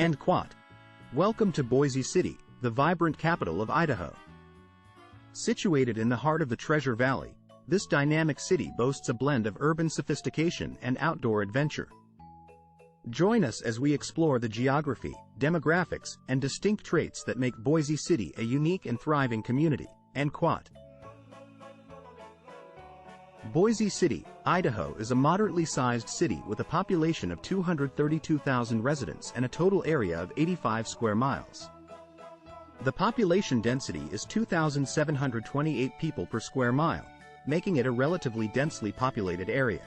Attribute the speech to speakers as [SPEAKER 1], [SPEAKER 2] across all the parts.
[SPEAKER 1] and quat. Welcome to Boise City, the vibrant capital of Idaho. Situated in the heart of the Treasure Valley, this dynamic city boasts a blend of urban sophistication and outdoor adventure. Join us as we explore the geography, demographics, and distinct traits that make Boise City a unique and thriving community, and quat. Boise City, Idaho is a moderately sized city with a population of 232,000 residents and a total area of 85 square miles. The population density is 2,728 people per square mile, making it a relatively densely populated area.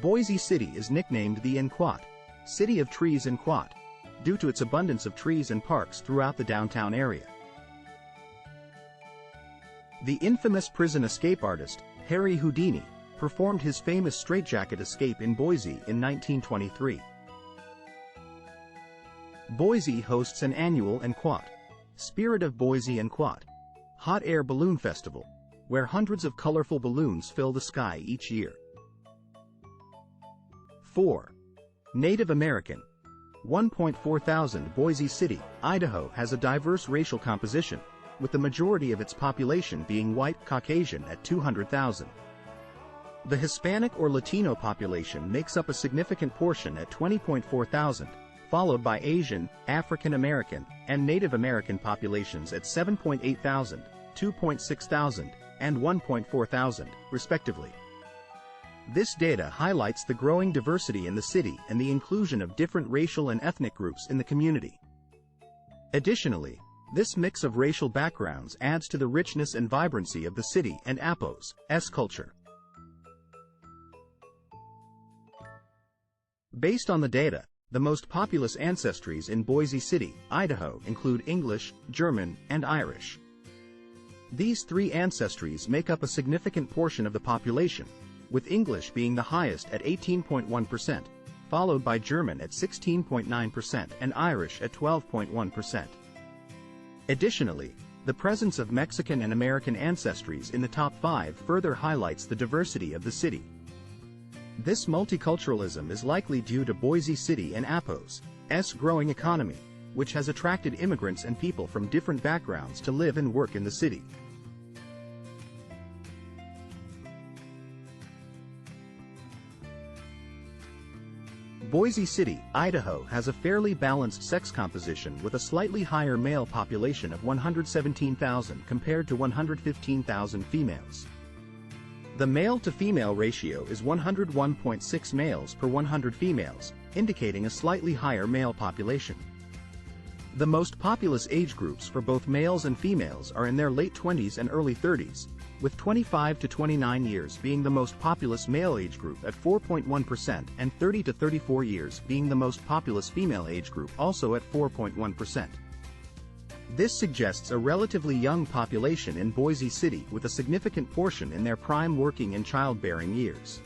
[SPEAKER 1] Boise City is nicknamed the Quat, City of Trees and Quat, due to its abundance of trees and parks throughout the downtown area. The infamous prison escape artist, Harry Houdini, performed his famous straitjacket escape in Boise in 1923. Boise hosts an annual Quat, Spirit of Boise Quat, hot air balloon festival, where hundreds of colorful balloons fill the sky each year. 4. Native American. 1.4 thousand. Boise City, Idaho has a diverse racial composition, with the majority of its population being white Caucasian at 200,000. The Hispanic or Latino population makes up a significant portion at 20.4 thousand, followed by Asian, African American, and Native American populations at 7.8 thousand, 2.6 thousand, and 1.4 thousand, respectively. This data highlights the growing diversity in the city and the inclusion of different racial and ethnic groups in the community. Additionally, this mix of racial backgrounds adds to the richness and vibrancy of the city and Apos' culture. Based on the data, the most populous ancestries in Boise City, Idaho include English, German, and Irish. These three ancestries make up a significant portion of the population, with English being the highest at 18.1%, followed by German at 16.9% and Irish at 12.1%. Additionally, the presence of Mexican and American ancestries in the top 5 further highlights the diversity of the city. This multiculturalism is likely due to Boise City and Apos' growing economy, which has attracted immigrants and people from different backgrounds to live and work in the city. Boise City, Idaho has a fairly balanced sex composition with a slightly higher male population of 117,000 compared to 115,000 females. The male-to-female ratio is 101.6 males per 100 females, indicating a slightly higher male population. The most populous age groups for both males and females are in their late 20s and early 30s, with 25 to 29 years being the most populous male age group at 4.1% and 30 to 34 years being the most populous female age group also at 4.1%. This suggests a relatively young population in Boise City with a significant portion in their prime working and childbearing years.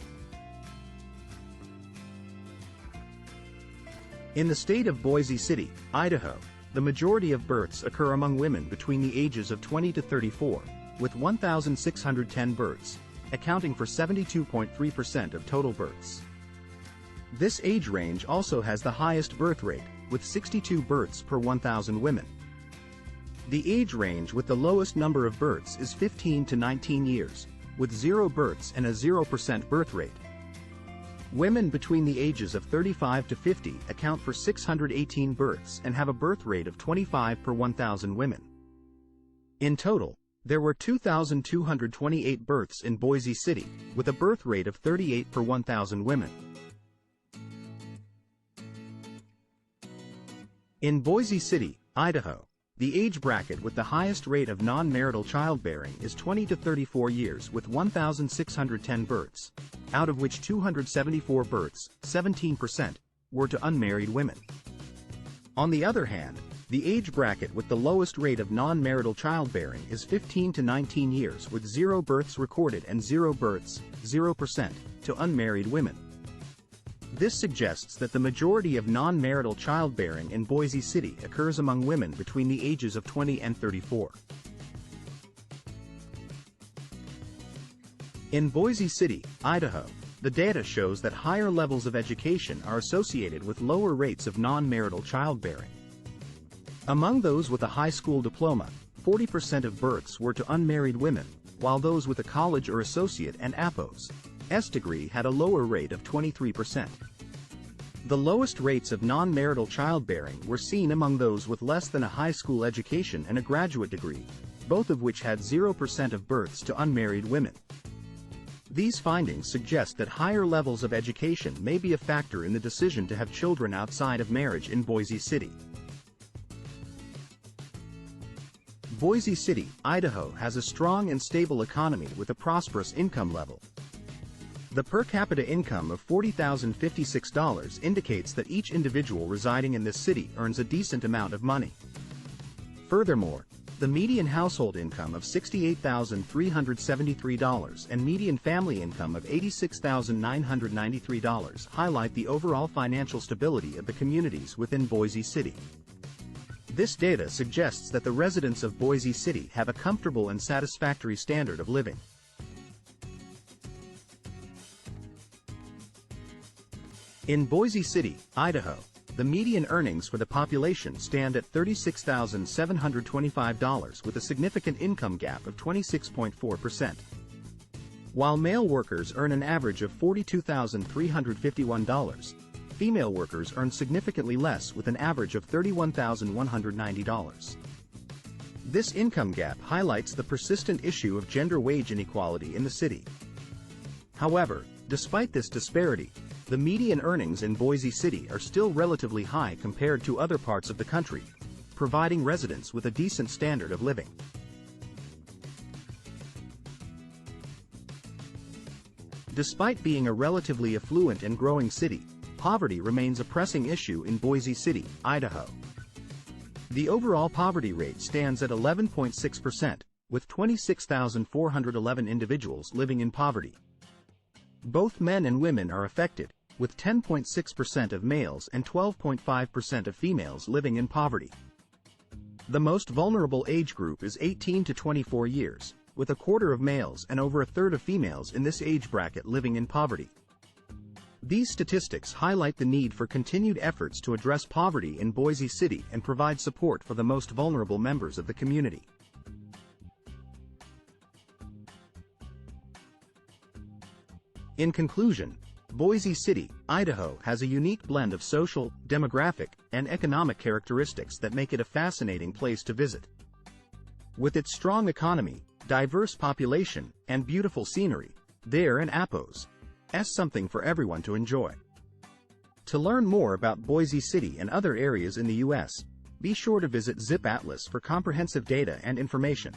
[SPEAKER 1] In the state of Boise City, Idaho, the majority of births occur among women between the ages of 20 to 34, with 1,610 births, accounting for 72.3% of total births. This age range also has the highest birth rate, with 62 births per 1,000 women. The age range with the lowest number of births is 15 to 19 years, with 0 births and a 0% birth rate. Women between the ages of 35 to 50 account for 618 births and have a birth rate of 25 per 1,000 women. In total, there were 2,228 births in Boise City, with a birth rate of 38 per 1,000 women. In Boise City, Idaho, the age bracket with the highest rate of non-marital childbearing is 20 to 34 years with 1,610 births, out of which 274 births, 17%, were to unmarried women. On the other hand, the age bracket with the lowest rate of non-marital childbearing is 15 to 19 years with 0 births recorded and 0 births, 0%, to unmarried women. This suggests that the majority of non-marital childbearing in Boise City occurs among women between the ages of 20 and 34. In Boise City, Idaho, the data shows that higher levels of education are associated with lower rates of non-marital childbearing. Among those with a high school diploma, 40% of births were to unmarried women, while those with a college or associate and APOS S degree had a lower rate of 23%. The lowest rates of non-marital childbearing were seen among those with less than a high school education and a graduate degree, both of which had 0% of births to unmarried women. These findings suggest that higher levels of education may be a factor in the decision to have children outside of marriage in Boise City. Boise City, Idaho has a strong and stable economy with a prosperous income level. The per capita income of $40,056 indicates that each individual residing in this city earns a decent amount of money. Furthermore, the median household income of $68,373 and median family income of $86,993 highlight the overall financial stability of the communities within Boise City. This data suggests that the residents of Boise City have a comfortable and satisfactory standard of living. In Boise City, Idaho, the median earnings for the population stand at $36,725 with a significant income gap of 26.4%. While male workers earn an average of $42,351, female workers earn significantly less with an average of $31,190. This income gap highlights the persistent issue of gender wage inequality in the city. However, despite this disparity, the median earnings in Boise City are still relatively high compared to other parts of the country, providing residents with a decent standard of living. Despite being a relatively affluent and growing city, poverty remains a pressing issue in Boise City, Idaho. The overall poverty rate stands at 11.6%, with 26,411 individuals living in poverty. Both men and women are affected, with 10.6% of males and 12.5% of females living in poverty. The most vulnerable age group is 18 to 24 years, with a quarter of males and over a third of females in this age bracket living in poverty. These statistics highlight the need for continued efforts to address poverty in Boise City and provide support for the most vulnerable members of the community. In conclusion, Boise City, Idaho has a unique blend of social, demographic, and economic characteristics that make it a fascinating place to visit. With its strong economy, diverse population, and beautiful scenery, there and APOS S something for everyone to enjoy. To learn more about Boise City and other areas in the U.S., be sure to visit ZipAtlas for comprehensive data and information.